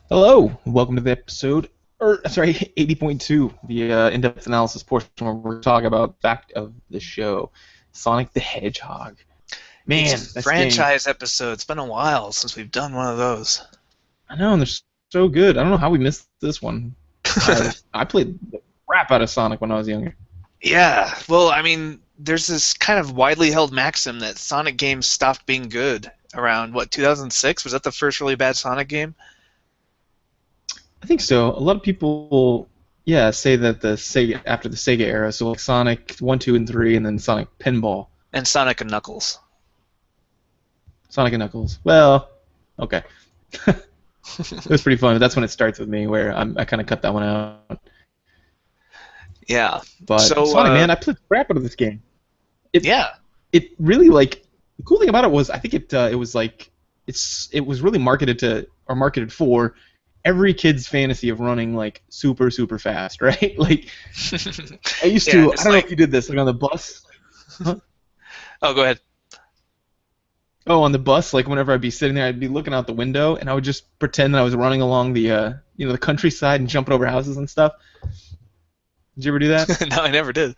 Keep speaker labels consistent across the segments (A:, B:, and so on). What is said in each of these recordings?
A: Hello, welcome to the episode, 80.2, the in-depth analysis portion where we're talking about back of the show, Sonic the Hedgehog. Man,
B: It's
A: this game,
B: franchise episode. It's been a while since we've done one of those.
A: I know, and they're so good. I don't know how we missed this one. I played the crap out of Sonic when I was younger.
B: Yeah, well, I mean, there's this kind of widely held maxim that Sonic games stopped being good around, 2006? Was that the first really bad Sonic game?
A: I think so. A lot of people, yeah, say that the Sega after the Sega era, so like Sonic 1, 2, and 3, and then Sonic Pinball,
B: And Sonic and Knuckles.
A: Sonic and Knuckles. Well, okay. It was pretty fun, but that's when it starts with me, where I kind of cut that one out.
B: Yeah.
A: But
B: So,
A: Sonic, man, I played the crap out of this game. It
B: yeah.
A: it really like the cool thing about it was I think it was like it was really marketed for every kid's fantasy of running like super super fast, right? Like I used
B: Yeah,
A: to. I
B: it's
A: don't know
B: like,
A: if you did this like on the bus. Huh?
B: oh, go ahead.
A: Oh, on the bus, like whenever I'd be sitting there, I'd be looking out the window, and I would just pretend that I was running along the the countryside and jumping over houses and stuff. Did you ever do that?
B: No, I never did.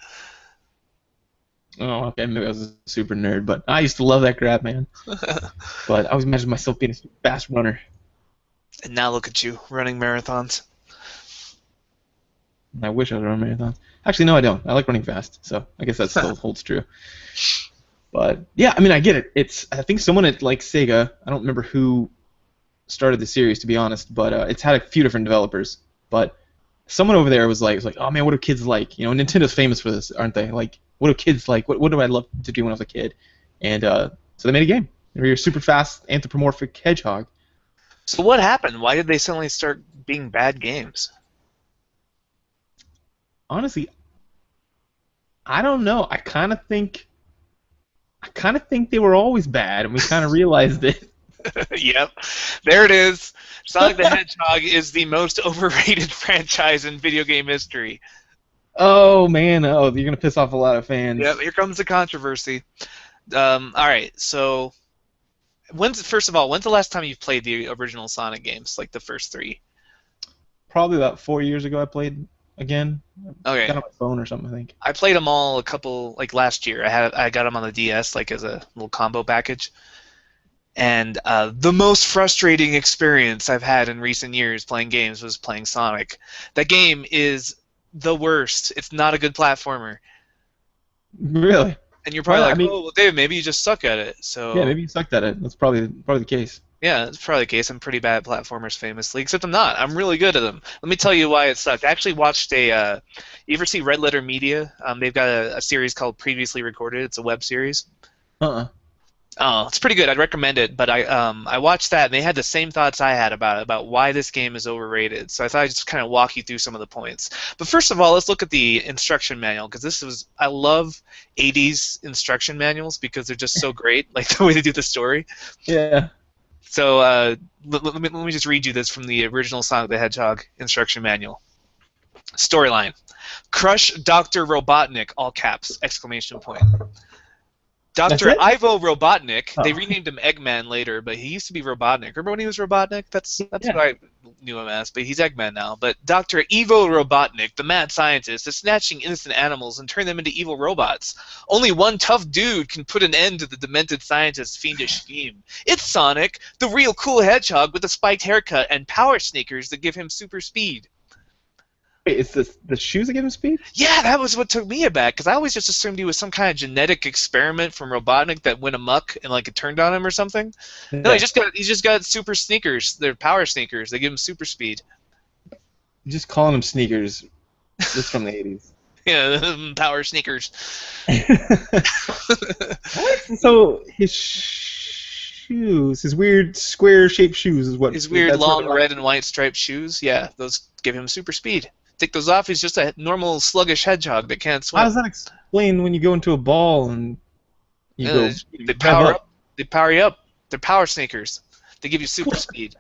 A: Oh, okay, maybe I was a super nerd, but I used to love that crap, man. But I always imagined myself being a super fast runner.
B: And now look at you, running marathons.
A: And I wish I was running marathons. Actually, no, I don't. I like running fast, so I guess that still holds true. But yeah, I mean, I get it. I think someone at like Sega, I don't remember who started the series to be honest, but it's had a few different developers. But someone over there was like, oh man, what do kids like? You know, Nintendo's famous for this, aren't they? Like, what do kids like? What do I love to do when I was a kid? And so they made a game. You're a super fast anthropomorphic hedgehog.
B: So what happened? Why did they suddenly start being bad games?
A: Honestly, I don't know. I kind of think they were always bad, and we kind of realized it.
B: Yep, there it is. Sonic the Hedgehog is the most overrated franchise in video game history.
A: Oh man, oh you're gonna piss off a lot of fans.
B: Yep, here comes the controversy. All right, so first of all, when's the last time you've played the original Sonic games, like the first three?
A: Probably about 4 years ago, I played again.
B: Okay,
A: Got on my phone or something, I think.
B: I played them all a couple, like last year. I got them on the DS, like as a little combo package. And the most frustrating experience I've had in recent years playing games was playing Sonic. That game is the worst. It's not a good platformer.
A: Really?
B: And you're probably
A: Well,
B: like,
A: I mean,
B: oh, well, Dave, maybe you just suck at it. So
A: yeah, maybe you sucked at it. That's probably the case.
B: yeah, it's probably the case. I'm pretty bad at platformers, famously, except I'm not. I'm really good at them. Let me tell you why it sucked. I actually watched you ever see Red Letter Media? They've got a series called Previously Recorded. It's a web series.
A: Uh-uh.
B: Oh, it's pretty good. I'd recommend it. But I watched that, and they had the same thoughts I had about why this game is overrated. So I thought I'd just kind of walk you through some of the points. But first of all, let's look at the instruction manual, because I love 80s instruction manuals because they're just so great, like the way they do the story.
A: Yeah.
B: So let me just read you this from the original Sonic the Hedgehog instruction manual. Storyline: Crush Dr. Robotnik, all caps, exclamation point.
A: That's
B: Dr.
A: it?
B: Ivo Robotnik,
A: Oh.
B: they renamed him Eggman later, but he used to be Robotnik. Remember when he was Robotnik? That's
A: Yeah.
B: what I knew him as, but he's Eggman now. But Dr. Ivo Robotnik, the mad scientist, is snatching innocent animals and turn them into evil robots. Only one tough dude can put an end to the demented scientist's fiendish scheme. It's Sonic, the real cool hedgehog with a spiked haircut and power sneakers that give him super speed.
A: Wait, it's the shoes that give him speed?
B: Yeah, that was what took me aback, because I always just assumed he was some kind of genetic experiment from Robotnik that went amok and like it turned on him or something. No,
A: Yeah.
B: he's just got super sneakers. They're power sneakers. They give him super speed.
A: You're just calling them sneakers. Just from the 80s.
B: Yeah, power sneakers.
A: What? So his shoes, his weird square-shaped shoes, is what.
B: His weird
A: that's what
B: long red and white striped shoes. Yeah, those give him super speed. Take those off, he's just a normal sluggish hedgehog that can't
A: How does
B: swim.
A: that explain when you go into a ball and you
B: Yeah,
A: go?
B: they power up. They power you up. They're power sneakers. They give you super speed.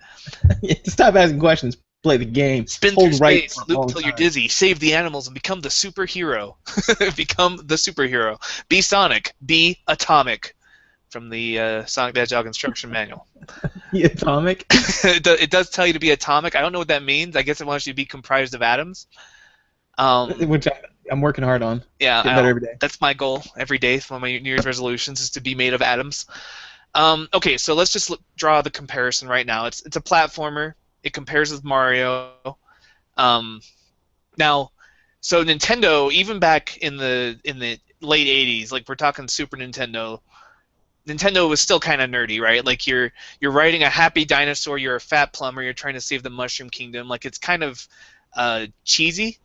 A: Stop asking questions. Play the game.
B: Spin
A: Hold
B: through
A: right
B: space,
A: for a
B: loop
A: long
B: till you're
A: time.
B: dizzy, save the animals, and become the superhero. Become the superhero. Be Sonic. Be Atomic. from the Sonic the Hedgehog instruction manual.
A: The atomic.
B: It does tell you to be atomic. I don't know what that means. I guess it wants you to be comprised of atoms.
A: Which I'm working hard on.
B: Yeah,
A: Getting better every day.
B: that's my goal every day. One of my New Year's resolutions is to be made of atoms. Okay, so let's just draw the comparison right now. It's a platformer. It compares with Mario. Now, so Nintendo, even back in the late '80s, like we're talking Super Nintendo, Nintendo was still kind of nerdy, right? Like you're riding a happy dinosaur, you're a fat plumber, you're trying to save the Mushroom Kingdom. Like it's kind of cheesy.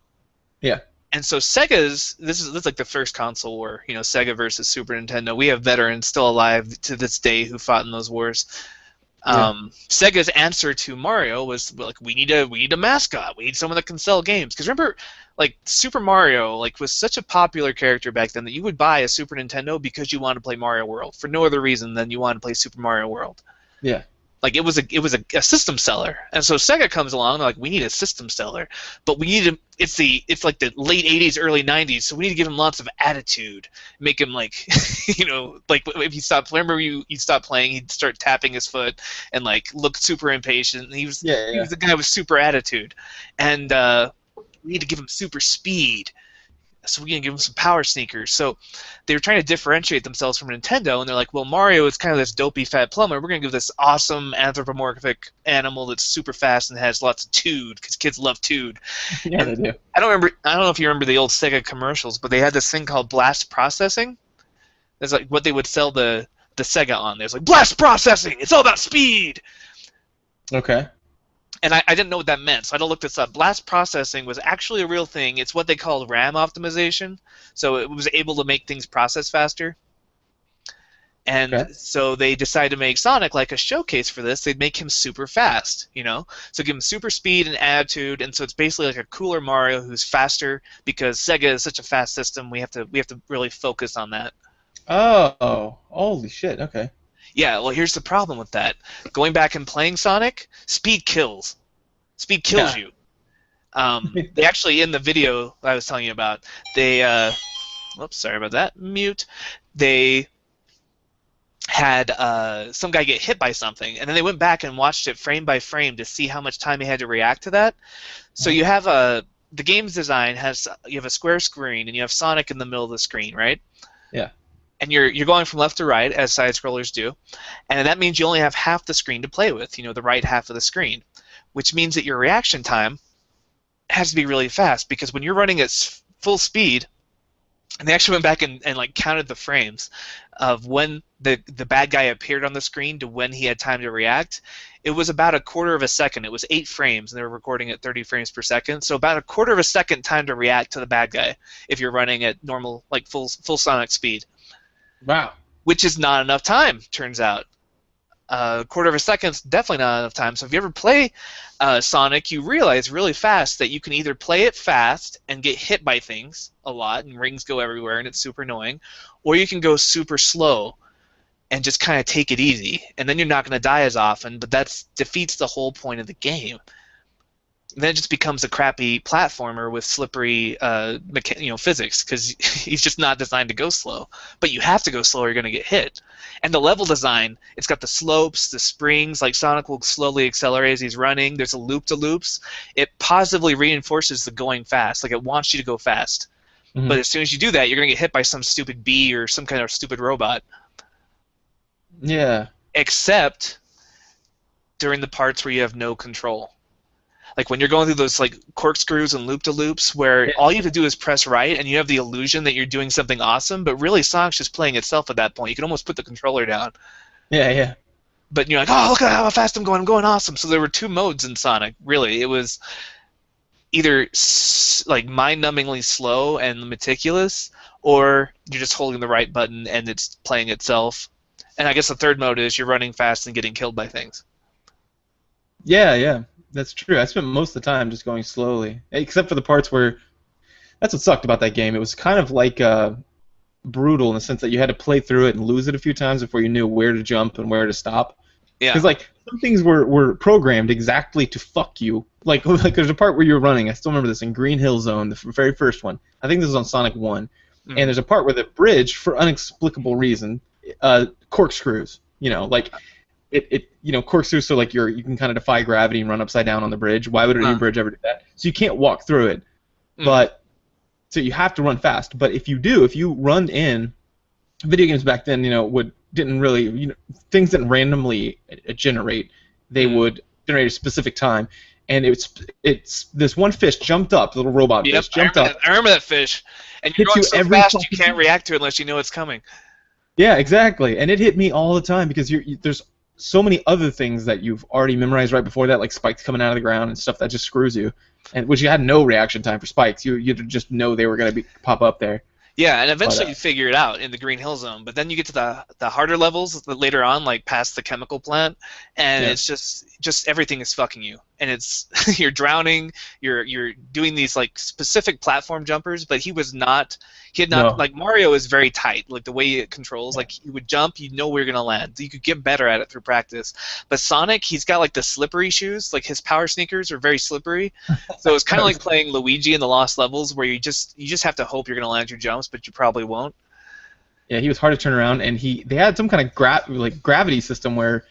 A: Yeah.
B: And so Sega's this is like the first console war, Sega versus Super Nintendo. We have veterans still alive to this day who fought in those wars. Sega's answer to Mario was like, we need a mascot. We need someone that can sell games. Because remember, like Super Mario was such a popular character back then that you would buy a Super Nintendo because you wanted to play Mario World for no other reason than you wanted to play Super Mario World.
A: Yeah.
B: Like it was a system seller, and so Sega comes along. They're like, we need a system seller, but we need him. It's like the late '80s, early '90s, so we need to give him lots of attitude, make him like, like if he stopped. Remember, you stop playing, he'd start tapping his foot and like look super impatient. He was the guy with super attitude, and we need to give him super speed. So we're going to give them some power sneakers. So they were trying to differentiate themselves from Nintendo, and they're like, well, Mario is kind of this dopey fat plumber. We're going to give this awesome anthropomorphic animal that's super fast and has lots of tood, because kids love tood.
A: Yeah, they do.
B: I don't know if you remember the old Sega commercials, but they had this thing called blast processing. That's like what they would sell the Sega on. There's like, blast processing! It's all about speed!
A: Okay.
B: And I didn't know what that meant, so I had to look this up. Blast processing was actually a real thing. It's what they called RAM optimization. So it was able to make things process faster. And so they decided to make Sonic like a showcase for this. They'd make him super fast, So give him super speed and attitude, and so it's basically like a cooler Mario who's faster because Sega is such a fast system. We have to really focus on that.
A: Oh, holy shit! Okay.
B: Yeah, well, here's the problem with that. Going back and playing Sonic, speed kills. Speed kills you. They actually, in the video I was telling you about, they, whoops, sorry about that, mute. They had some guy get hit by something, and then they went back and watched it frame by frame to see how much time he had to react to that. So you have the game's design you have a square screen, and you have Sonic in the middle of the screen, right?
A: Yeah.
B: And you're going from left to right, as side-scrollers do, and that means you only have half the screen to play with, the right half of the screen, which means that your reaction time has to be really fast, because when you're running at full speed, and they actually went back and like counted the frames of when the bad guy appeared on the screen to when he had time to react, it was about a quarter of a second. It was 8 frames, and they were recording at 30 frames per second, so about a quarter of a second time to react to the bad guy if you're running at normal, like full Sonic speed.
A: Wow.
B: Which is not enough time, turns out. A quarter of a second is definitely not enough time. So if you ever play Sonic, you realize really fast that you can either play it fast and get hit by things a lot, and rings go everywhere, and it's super annoying, or you can go super slow and just kind of take it easy, and then you're not going to die as often, but that defeats the whole point of the game. Then it just becomes a crappy platformer with slippery physics, because he's just not designed to go slow. But you have to go slow or you're going to get hit. And the level design, it's got the slopes, the springs, like Sonic will slowly accelerate as he's running. There's a loop-to-loops. It positively reinforces the going fast. Like it wants you to go fast. Mm-hmm. But as soon as you do that, you're going to get hit by some stupid bee or some kind of stupid robot.
A: Yeah.
B: Except during the parts where you have no control. Like when you're going through those like corkscrews and loop-to-loops where all you have to do is press right and you have the illusion that you're doing something awesome, but really Sonic's just playing itself at that point. You can almost put the controller down.
A: Yeah, yeah.
B: But you're like, oh, look at how fast I'm going awesome. So there were 2 modes in Sonic, really. It was either like mind-numbingly slow and meticulous, or you're just holding the right button and it's playing itself. And I guess the third mode is you're running fast and getting killed by things.
A: Yeah, yeah. That's true. I spent most of the time just going slowly, except for the parts where that's what sucked about that game. It was kind of like brutal in the sense that you had to play through it and lose it a few times before you knew where to jump and where to stop. Yeah. Because like some things were programmed exactly to fuck you. Like there's a part where you're running. I still remember this in Green Hill Zone, the very first one. I think this was on Sonic 1. Mm. And there's a part where the bridge, for inexplicable reason, corkscrews. Like corkscrews, so like you can kind of defy gravity and run upside down on the bridge. Why would a new bridge ever do that? So you can't walk through it, but so you have to run fast. But if you run in, video games back then, didn't really, things didn't randomly generate. They would generate a specific time, and it's this one fish jumped up, little robot fish jumped up.
B: I remember that fish, and you're going so fast you can't react to it unless you know it's coming.
A: Yeah, exactly, and it hit me all the time because there's so many other things that you've already memorized right before that, like spikes coming out of the ground and stuff that just screws you, and which you had no reaction time for spikes. You just know they were going to pop up there.
B: Yeah, and eventually you figure it out in the Green Hill Zone, but then you get to the harder levels later on, like past the chemical plant, and it's just everything is fucking you, and it's you're drowning, you're doing these like specific platform jumpers, but he had not like Mario is very tight, like the way it controls, like you would jump, you know where you're gonna land, you could get better at it through practice, but Sonic, he's got like the slippery shoes, like his power sneakers are very slippery, so it's kind of like playing Luigi in the Lost Levels, where you just have to hope you're gonna land your jumps, but you probably won't.
A: Yeah, he was hard to turn around, and they had some kind of gravity system where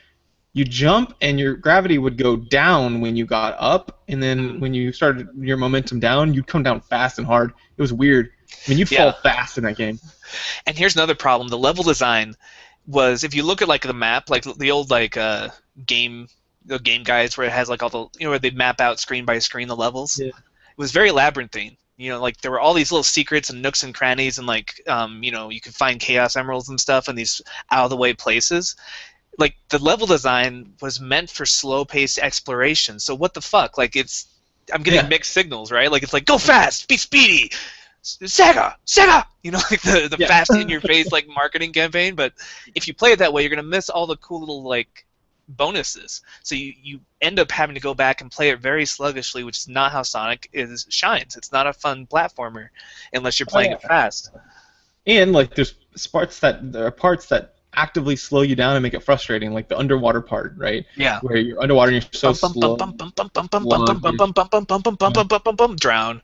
A: you jump and your gravity would go down when you got up, and then when you started your momentum down, you'd come down fast and hard. It was weird. I mean, you'd fall fast in that game. And
B: here's another problem: the level design was, if you look at like the map, like the old game guides where it has like all the where they map out screen by screen the levels. Yeah. It was very labyrinthine. Like there were all these little secrets and nooks and crannies, and like you could find Chaos Emeralds and stuff in these out of the way places. Like the level design was meant for slow-paced exploration. So what the fuck? Like I'm getting mixed signals, right? Like it's like go fast, be speedy, Sega, like the fast in your face like marketing campaign. But if you play it that way, you're gonna miss all the cool little like bonuses. So you end up having to go back and play it very sluggishly, which is not how Sonic shines. It's not a fun platformer unless you're playing it fast.
A: And like there are parts that actively slow you down and make it frustrating, like the underwater part, right?
B: Yeah.
A: Where you're underwater and you're so slow.
B: Drown.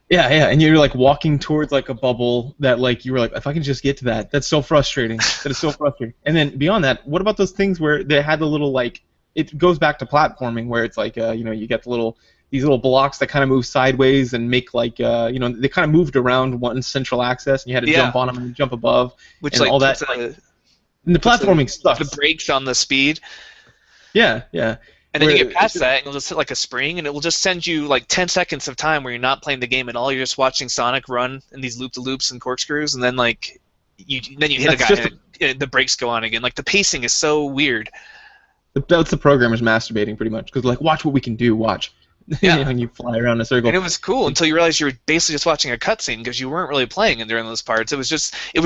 A: Yeah, and you're like walking towards like a bubble that like you were like, if I can just get to that, that's so frustrating. That is so frustrating. And then beyond that, what about those things where they had the little like, it goes back to platforming where it's like you get these little blocks that kind of move sideways and make like they kind of moved around one central axis and you had to jump on them and jump above,
B: which
A: and
B: like
A: all that. And the platforming stuff.
B: The brakes on the speed.
A: Yeah.
B: And then you get past that, and you'll just hit like a spring, and it will just send you like 10 seconds of time where you're not playing the game at all. You're just watching Sonic run in these loop-de-loops and corkscrews, and then like you hit a guy, and the brakes go on again. Like the pacing is so weird.
A: That's the programmers masturbating pretty much, because like watch what we can do. Watch. Yeah. And you fly around in a circle.
B: And it was cool until you realized you were basically just watching a cutscene because you weren't really playing it during those parts. It was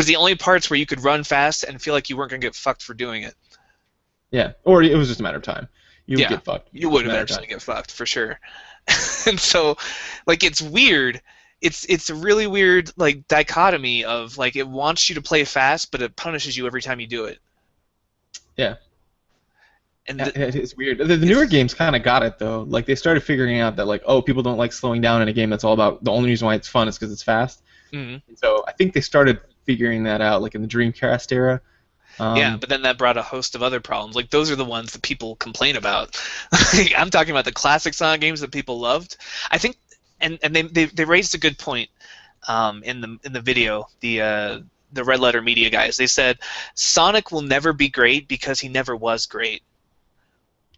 B: the only parts where you could run fast and feel like you weren't gonna get fucked for doing it.
A: Yeah, or it was just a matter of time. You would get fucked.
B: You would eventually get fucked for sure. And so, like, it's weird. It's a really weird like dichotomy of like it wants you to play fast, but it punishes you every time you do it.
A: Yeah. And it's weird. The newer games kind of got it though. Like they started figuring out that like, oh, people don't like slowing down in a game that's all about. The only reason why it's fun is because it's fast. Mm-hmm. So I think they started figuring that out, like in the Dreamcast era.
B: Yeah, but then that brought a host of other problems. Like those are the ones that people complain about. I'm talking about the classic Sonic games that people loved. I think, and they raised a good point in the video. The Red Letter Media guys, they said Sonic will never be great because he never was great.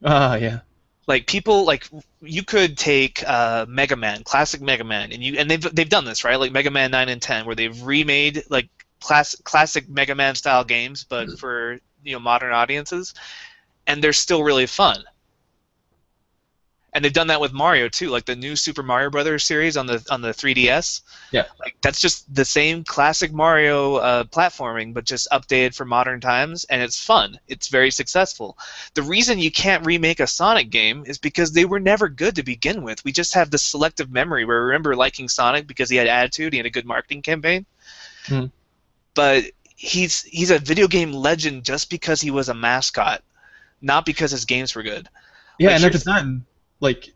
A: Yeah.
B: Like people, like you could take Mega Man, classic Mega Man, and they've done this, right? Like Mega Man 9 and 10, where they've remade like classic Mega Man style games, but for modern audiences, and they're still really fun. And they've done that with Mario too, like the new Super Mario Brothers series on the 3DS.
A: Yeah,
B: like that's just the same classic Mario platforming, but just updated for modern times, and it's fun. It's very successful. The reason you can't remake a Sonic game is because they were never good to begin with. We just have this selective memory where we remember liking Sonic because he had attitude, he had a good marketing campaign. Mm. But he's a video game legend just because he was a mascot, not because his games were good.
A: Yeah, like, and at the time, like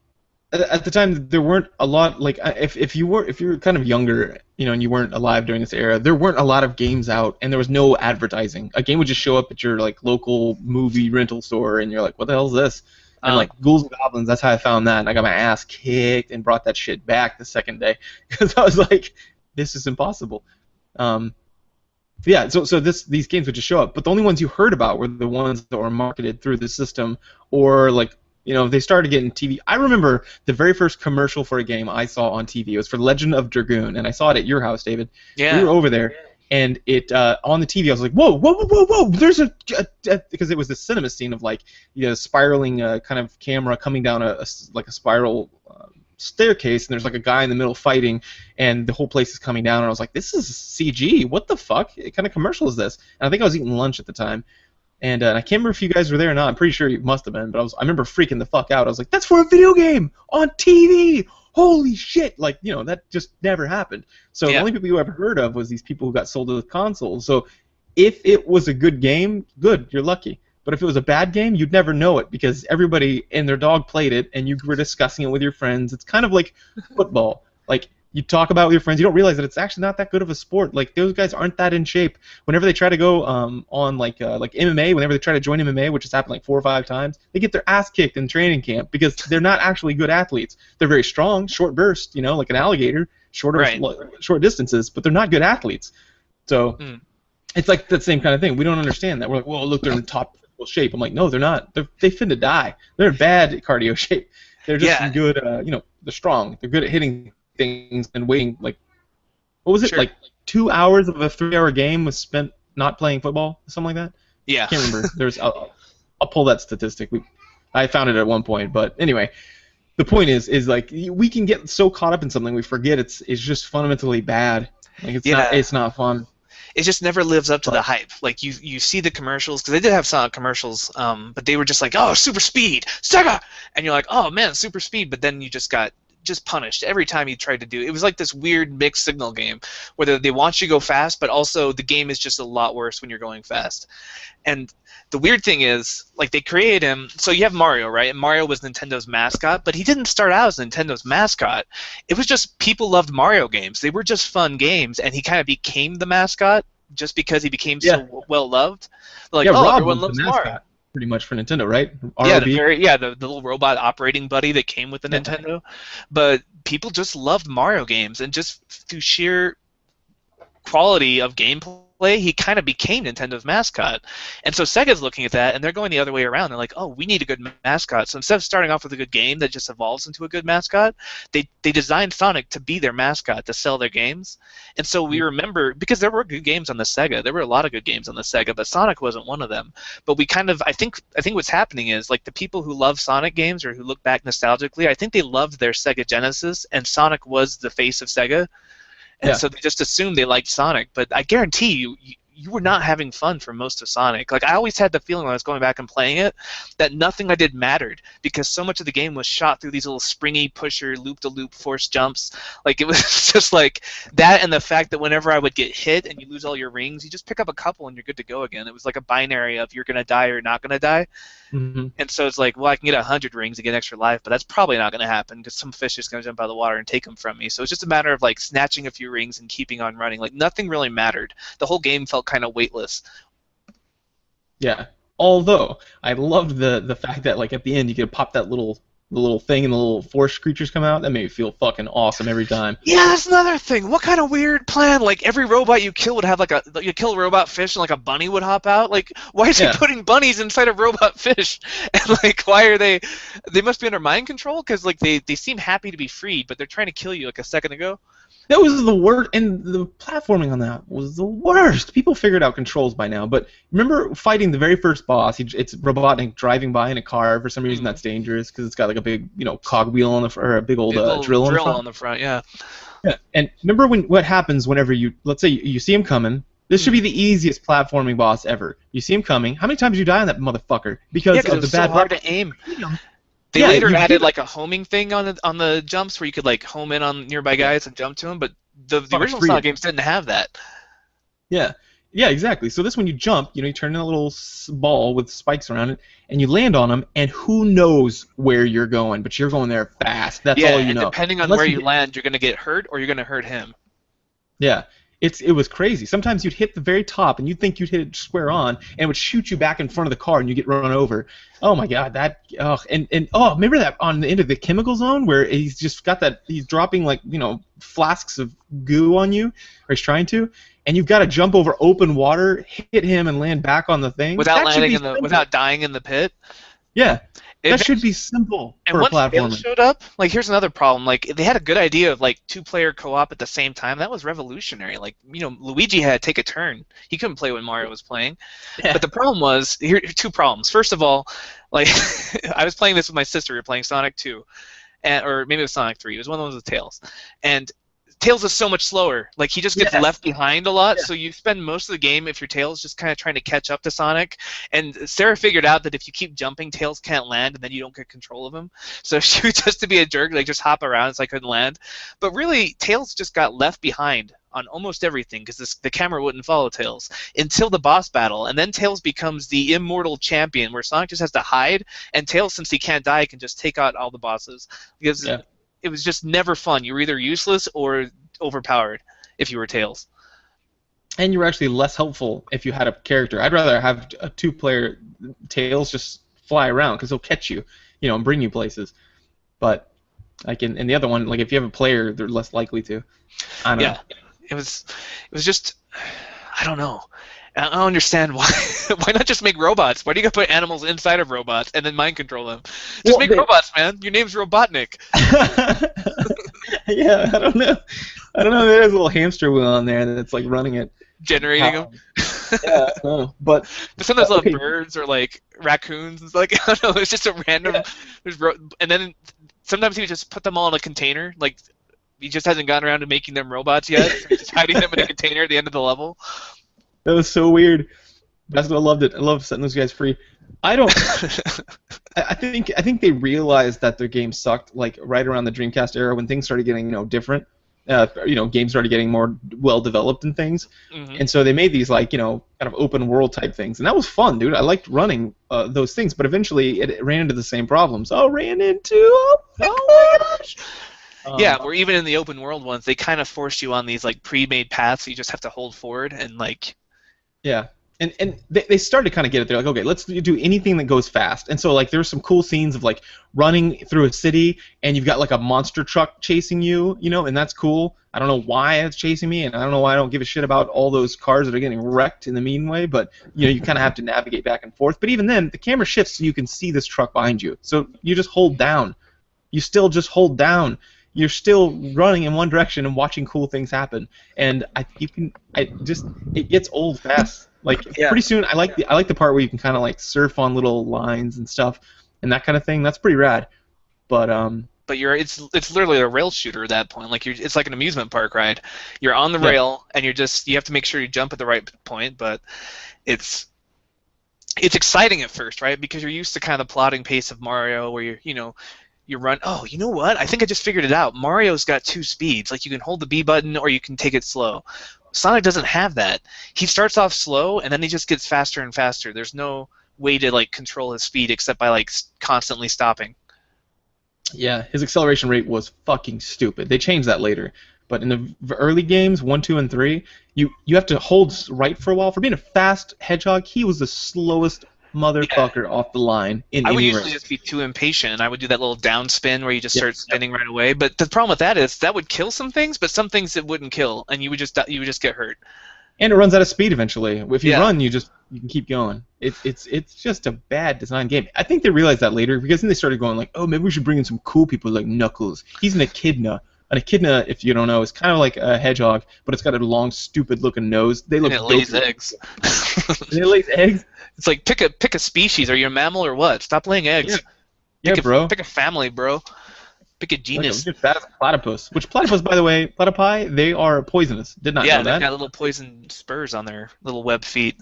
A: at the time there weren't a lot like if you were kind of younger, and you weren't alive during this era, there weren't a lot of games out, and there was no advertising. A game would just show up at your like local movie rental store, and you're like, what the hell is this? And like Ghouls and Goblins, that's how I found that, and I got my ass kicked and brought that shit back the second day because I was like, this is impossible. Yeah, so these games would just show up, but the only ones you heard about were the ones that were marketed through the system, or like they started getting TV. I remember the very first commercial for a game I saw on TV. It was for Legend of Dragoon, and I saw it at your house, David.
B: Yeah.
A: We were over there, and it on the TV. I was like, whoa, whoa, whoa, whoa, whoa! There's because it was the cinema scene of like spiraling kind of camera coming down a spiral. Staircase, and there's like a guy in the middle fighting, and the whole place is coming down, and I was like, this is CG, what the fuck, what kind of commercial is this? And I think I was eating lunch at the time, and I can't remember if you guys were there or not. I'm pretty sure you must have been, but I remember freaking the fuck out. I was like, that's for a video game on TV, holy shit, like, that just never happened. So the only people you ever heard of was these people who got sold to the consoles. So if it was a good game, good, you're lucky. But if it was a bad game, you'd never know it because everybody and their dog played it, and you were discussing it with your friends. It's kind of like football. Like, you talk about it with your friends, you don't realize that it's actually not that good of a sport. Like, those guys aren't that in shape. Whenever they try to go on like MMA, whenever they try to join MMA, which has happened like 4 or 5 times, they get their ass kicked in training camp because they're not actually good athletes. They're very strong, short burst, like an alligator, short distances, but they're not good athletes. So it's like that same kind of thing. We don't understand that. We're like, well, look, they're in top shape. I'm like, no, they're not. They finna die. They're in bad cardio shape. They're just good. They're strong. They're good at hitting things and waiting. Like, what was it? Like 2 hours of a 3-hour game was spent not playing football, something like that.
B: Yeah.
A: I can't remember. I'll pull that statistic. I found it at one point, but anyway, the point is like we can get so caught up in something we forget it's just fundamentally bad. Like it's not fun.
B: It just never lives up to the hype. Like you see the commercials, because they did have Sonic commercials, but they were just like, oh, super speed, Sega, and you're like, oh man, super speed, but then you just got punished every time you tried to do it. It was like this weird mixed signal game where they want you to go fast, but also the game is just a lot worse when you're going fast. And the weird thing is, like, they created him. So you have Mario, right? And Mario was Nintendo's mascot, but he didn't start out as Nintendo's mascot. It was just people loved Mario games. They were just fun games, and he kind of became the mascot just because he became so well loved. Like,
A: Rob
B: everyone
A: was
B: loves
A: the
B: Mario.
A: mascot, pretty much, for Nintendo, right?
B: Yeah,
A: ROB.
B: the little robot operating buddy that came with the Nintendo. But people just loved Mario games, and just through sheer quality of gameplay, he kind of became Nintendo's mascot. And so Sega's looking at that, and they're going the other way around. They're like, oh, we need a good mascot. So instead of starting off with a good game that just evolves into a good mascot, they designed Sonic to be their mascot, to sell their games. And so we remember, because there were good games on the Sega, there were a lot of good games on the Sega, but Sonic wasn't one of them. But we kind of, I think what's happening is, like, the people who love Sonic games, or who look back nostalgically, I think they loved their Sega Genesis, and Sonic was the face of Sega. And so they just assumed they liked Sonic, but I guarantee you were not having fun for most of Sonic. Like, I always had the feeling when I was going back and playing it that nothing I did mattered, because so much of the game was shot through these little springy pusher loop-to-loop force jumps. Like, it was just like that, and the fact that whenever I would get hit and you lose all your rings, you just pick up a couple and you're good to go again. It was like a binary of you're going to die or not going to die. Mm-hmm. And so it's like, well, I can get 100 rings and get extra life, but that's probably not going to happen because some fish is going to jump out of the water and take them from me. So it's just a matter of, like, snatching a few rings and keeping on running. Like, nothing really mattered. The whole game felt kind of weightless.
A: Yeah. Although I loved the fact that, like, at the end you could pop that little thing and the little force creatures come out. That made me feel fucking awesome every time.
B: Yeah, that's another thing. What kind of weird plan? Like, every robot you kill would have you kill a robot fish and like a bunny would hop out. Like, why is he putting bunnies inside of robot fish? And like, why are they must be under mind control, because like they seem happy to be freed, but they're trying to kill you like a second ago.
A: That was the worst, and the platforming on that was the worst. People figured out controls by now, but remember fighting the very first boss? It's Robotnik driving by in a car. For some reason, that's dangerous because it's got like a big, cog wheel on the or a big old drill
B: on the front. Yeah.
A: Yeah, and remember what happens whenever let's say you see him coming. This should be the easiest platforming boss ever. You see him coming. How many times do you die on that motherfucker? Because of the bad
B: hard to aim. They later added like a homing thing on the jumps where you could like home in on nearby guys and jump to them, but the original Sonic games didn't have that.
A: Yeah, Yeah, exactly. So this when you jump, you turn in a little ball with spikes around it, and you land on them, and who knows where you're going, but you're going there fast. That's all
B: Yeah,
A: you
B: and
A: know.
B: depending on where
A: Unless you
B: you
A: hit,
B: land, you're gonna get hurt or you're gonna hurt him.
A: yeah, it was crazy. Sometimes you'd hit the very top, and you'd think you'd hit it square on, and it would shoot you back in front of the car, and you get run over. Oh my God, that and remember that on the end of the chemical zone where he's just got that he's dropping like flasks of goo on you, or he's trying to, and you've got to jump over open water, hit him, and land back on the thing.
B: Without
A: That should
B: landing
A: be
B: in the
A: simple.
B: without dying in the pit.
A: Yeah,
B: It
A: that should be simple
B: And
A: for a
B: once Tails
A: platformer.
B: showed up, like here's another problem. Like they had a good idea of like two-player co-op at the same time. That was revolutionary. Like Luigi had to take a turn. He couldn't play when Mario was playing.
A: Yeah.
B: But the problem was here are two problems. First of all, like I was playing this with my sister. We were playing Sonic 2, or maybe it was Sonic 3. It was one of the ones with Tails, and Tails is so much slower. Like he just gets
A: Yes.
B: left behind a lot,
A: Yeah.
B: so you spend most of the game if your Tails just kind of trying to catch up to Sonic. And Sarah figured out that if you keep jumping, Tails can't land, and then you don't get control of him. So she would just to be a jerk, like just hop around so I couldn't land. But really, Tails just got left behind on almost everything because the camera wouldn't follow Tails until the boss battle, and then Tails becomes the immortal champion where Sonic just has to hide, and Tails, since he can't die, can just take out all the bosses because.
A: Yeah.
B: It was just never fun. You were either useless or overpowered if you were Tails.
A: And you were actually less helpful if you had a character. I'd rather have a two-player Tails just fly around because he'll catch you, and bring you places. But like in the other one, like if you have a player, they're less likely to. I don't know.
B: It was just I don't know. I don't understand why. Why not just make robots? Why do you got to put animals inside of robots and then mind control them? Just make robots, man. Your name's Robotnik.
A: Yeah, I don't know. There's a little hamster wheel on there that's like running it,
B: generating them.
A: Yeah, I know. But
B: sometimes like birds or like raccoons. It's like I don't know. It's just a random. Yeah. And then sometimes he would just put them all in a container. Like he just hasn't gotten around to making them robots yet. So he's just hiding them in a container at the end of the level.
A: That was so weird. That's what I loved it. I love setting those guys free. I don't. I think they realized that their game sucked like right around the Dreamcast era when things started getting different. Games started getting more well developed and things, and so they made these like kind of open world type things, and that was fun, dude. I liked running those things, but eventually it ran into the same problems. Oh my gosh.
B: Yeah, where even in the open world ones, they kind of force you on these like pre-made paths. So you just have to hold forward and like.
A: Yeah. And they started to kind of get it. They're like, okay, let's do anything that goes fast. And so like there's some cool scenes of like running through a city and you've got like a monster truck chasing you, and that's cool. I don't know why it's chasing me, and I don't know why I don't give a shit about all those cars that are getting wrecked in the mean way. But you kind of have to navigate back and forth. But even then, the camera shifts so you can see this truck behind you. So you just hold down. You still just hold down. You're still running in one direction and watching cool things happen. And it gets old fast. Like pretty soon, I like the part where you can kind of like surf on little lines and stuff, and that kind of thing. That's pretty rad. But
B: it's literally a rail shooter at that point. Like it's like an amusement park ride. You're on the rail and you have to make sure you jump at the right point. But it's exciting at first, right? Because you're used to kind of the plodding pace of Mario, where you run. Oh, you know what? I think I just figured it out. Mario's got two speeds. Like you can hold the B button or you can take it slow. Sonic doesn't have that. He starts off slow and then he just gets faster and faster. There's no way to like control his speed except by like constantly stopping.
A: Yeah, his acceleration rate was fucking stupid. They changed that later. But in the early games, 1, 2, and 3, you have to hold right for a while. For being a fast hedgehog, he was the slowest motherfucker off the line in
B: I would
A: any
B: usually
A: race.
B: just be too impatient, and I would do that little down spin where you just start spinning right away. But the problem with that is that would kill some things, but some things it wouldn't kill, and you would just get hurt.
A: And it runs out of speed eventually. If you run, you can keep going. It's just a bad design game. I think they realized that later because then they started going like, oh, maybe we should bring in some cool people like Knuckles. He's an echidna. An echidna, if you don't know, is kind of like a hedgehog, but it's got a long, stupid-looking nose. They look.
B: And it lays eggs.
A: And it lays eggs.
B: It's like pick a species. Are you a mammal or what? Stop laying eggs.
A: Yeah, bro.
B: Pick a family, bro. Pick a
A: Like
B: genus.
A: just bad as a platypus. Which platypus, by the way, platypi, they are poisonous. Did not
B: Yeah,
A: know
B: they've
A: that.
B: got little poison spurs on their little web feet.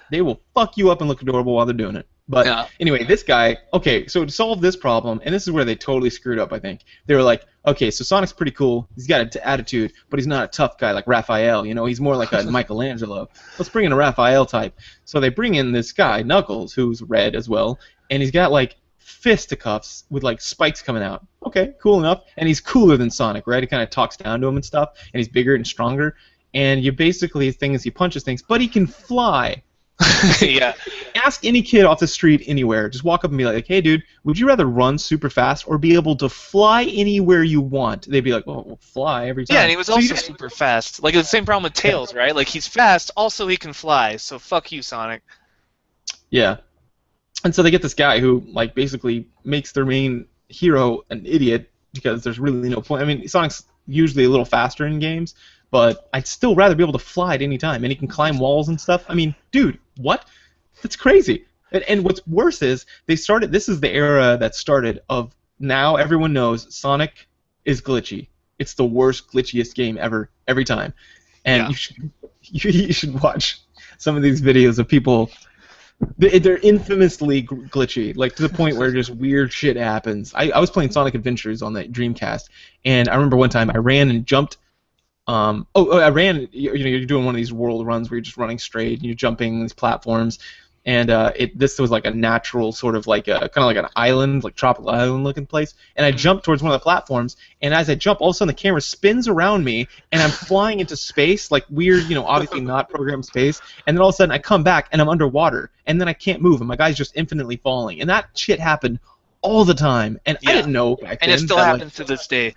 A: They will fuck you up and look adorable while they're doing it. But
B: Yeah.
A: anyway, this guy, okay, so to solve this problem, and this is where they totally screwed up, I think. They were like, okay, so Sonic's pretty cool. He's got an attitude, but he's not a tough guy like Raphael. You know, he's more like a Michelangelo. Let's bring in a Raphael type. So they bring in this guy, Knuckles, who's red as well, and he's got like fisticuffs with like spikes coming out. Okay, cool enough. And he's cooler than Sonic, right? He kind of talks down to him and stuff, and he's bigger and stronger. And you basically things he punches things, but he can fly.
B: Yeah.
A: Ask any kid off the street anywhere. Just walk up and be like, "Hey, dude, would you rather run super fast or be able to fly anywhere you want?" They'd be like, "Oh, well, fly every time."
B: Yeah, and he was
A: So you
B: also
A: just-
B: super fast. Like the same problem with Tails, right? Like he's fast, also he can fly. So fuck you, Sonic.
A: Yeah. And so they get this guy who, like, basically makes their main hero an idiot because there's really no point. I mean, Sonic's usually a little faster in games, but I'd still rather be able to fly at any time, and he can climb walls and stuff. I mean, dude, what? That's crazy. And what's worse is they started. This is the era that started of now everyone knows Sonic is glitchy. It's the worst, glitchiest game ever, every time. And
B: Yeah.
A: you should watch some of these videos of people. They're infamously glitchy, like to the point where just weird shit happens. I was playing Sonic Adventures on the Dreamcast, and I remember one time I ran and jumped. I ran. You're doing one of these world runs where you're just running straight and you're jumping these platforms, and this was like a natural sort of like a kind of like an island, like tropical island looking place. And I jumped towards one of the platforms, and as I jump, all of a sudden the camera spins around me, and I'm flying into space, like weird, obviously not programmed space. And then all of a sudden I come back and I'm underwater, and then I can't move, and my guy's just infinitely falling. And that shit happened all the time, and I didn't know back
B: And
A: then.
B: it still
A: that,
B: happens to this day.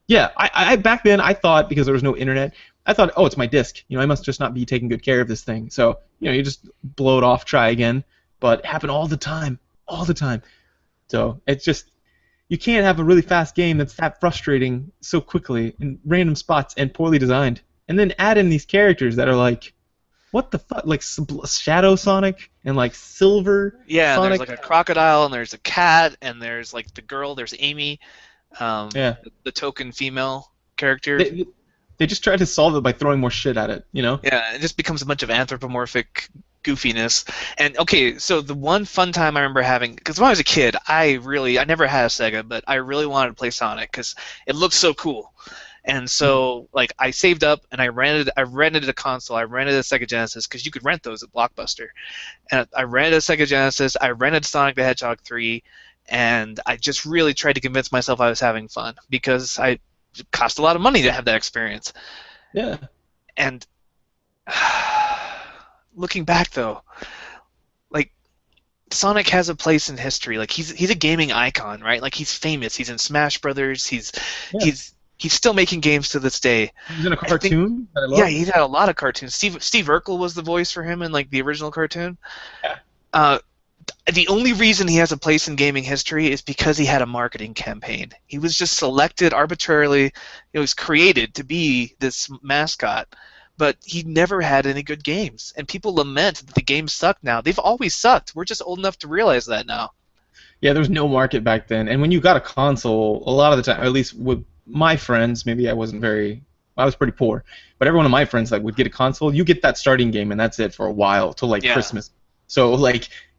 A: Yeah, I back then I thought because there was no internet, I thought, oh, it's my disc. I must just not be taking good care of this thing. So you just blow it off, try again. But it happened all the time, all the time. So it's just you can't have a really fast game that's that frustrating so quickly in random spots and poorly designed, and then add in these characters that are like, what the fuck, like Shadow Sonic and like Silver.
B: Yeah, and
A: Sonic.
B: there's like a crocodile, and there's a cat, and there's like the girl, there's Amy,
A: Yeah.
B: the token female character.
A: They just tried to solve it by throwing more shit at it,
B: Yeah, it just becomes a bunch of anthropomorphic goofiness. And okay, so the one fun time I remember having, because when I was a kid, I never had a Sega, but I really wanted to play Sonic because it looked so cool. And so, like, I saved up and I rented a console. I rented a Sega Genesis because you could rent those at Blockbuster. And I rented a Sega Genesis. I rented Sonic the Hedgehog 3, and I just really tried to convince myself I was having fun because it cost a lot of money to have that experience.
A: Yeah.
B: And looking back, though, like, Sonic has a place in history. Like, he's a gaming icon, right? Like, he's famous. He's in Smash Brothers. He's still making games to this day.
A: He's in a cartoon.
B: Yeah, he's had a lot of cartoons. Steve Urkel was the voice for him in like the original cartoon.
A: Yeah.
B: The only reason he has a place in gaming history is because he had a marketing campaign. He was just selected arbitrarily. He was created to be this mascot, but he never had any good games. And people lament that the games suck now. They've always sucked. We're just old enough to realize that now.
A: Yeah, there was no market back then. And when you got a console, a lot of the time, or at least with my friends, maybe I was pretty poor, but every one of my friends would get a console. You get that starting game, and that's it for a while till Christmas. So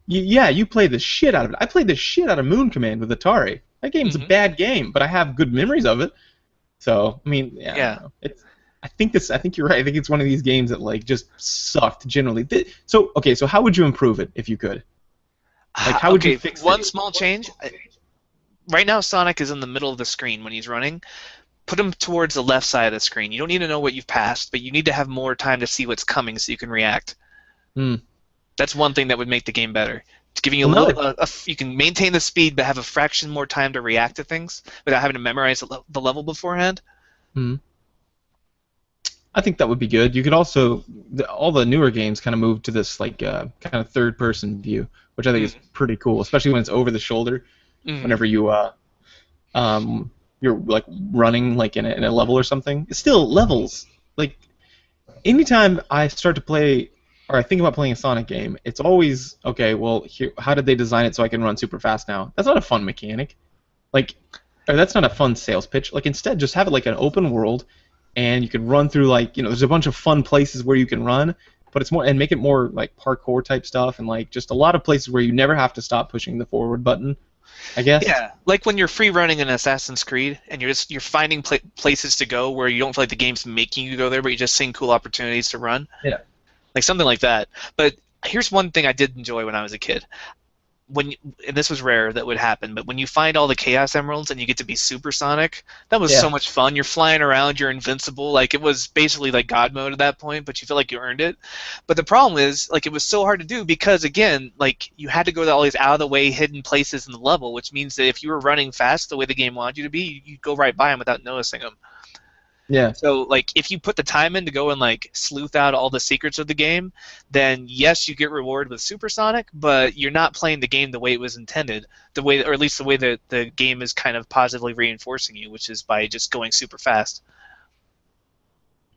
A: you play the shit out of it. I played the shit out of Moon Command with Atari. That game's a bad game, but I have good memories of it. So I mean, yeah. I think you're right. I think it's one of these games that just sucked generally. So how would you improve it if you could? How would you fix it?
B: One small change. Right now, Sonic is in the middle of the screen when he's running. Put him towards the left side of the screen. You don't need to know what you've passed, but you need to have more time to see what's coming so you can react. That's one thing that would make the game better. It's giving you you can maintain the speed, but have a fraction more time to react to things without having to memorize the level beforehand.
A: I think that would be good. You could also all the newer games kind of move to this kind of third-person view, which I think is pretty cool, especially when it's over the shoulder. Whenever you're running in a level or something. It's still levels. Anytime I start to play or I think about playing a Sonic game, it's always how did they design it so I can run super fast now? That's not a fun mechanic. or that's not a fun sales pitch. Like instead, just have it like an open world, and you can run through like there's a bunch of fun places where you can run, but it's more and make it more like parkour type stuff and like just a lot of places where you never have to stop pushing the forward button. I guess.
B: Yeah, like when you're free running in Assassin's Creed and you're finding places to go where you don't feel like the game's making you go there, but you're just seeing cool opportunities to run,
A: Yeah.
B: like something like that. But here's one thing I did enjoy when I was a kid. And this was rare that would happen, but when you find all the Chaos Emeralds and you get to be supersonic, that was so
A: Yeah.
B: much fun. You're flying around, you're invincible. Like it was basically like God mode at that point, but you feel like you earned it. But the problem is, like, it was so hard to do because again, like you had to go to all these out of the way hidden places in the level, which means that if you were running fast the way the game wanted you to be, you'd go right by them without noticing them.
A: Yeah.
B: So, like, if you put the time in to go and, like, sleuth out all the secrets of the game, then, yes, you get rewarded with Supersonic, but you're not playing the game the way it was intended, or at least the way that the game is kind of positively reinforcing you, which is by just going super fast.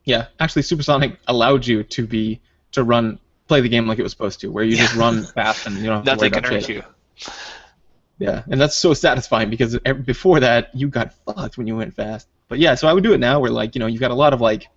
A: Yeah. Actually, Supersonic allowed you to play the game like it was supposed to, where you just run fast and you don't have to worry
B: Nothing can
A: about
B: hurt
A: shit.
B: you.
A: Yeah, and that's so satisfying because before that you got fucked when you went fast. But yeah, so I would do it now where like you've got a lot of like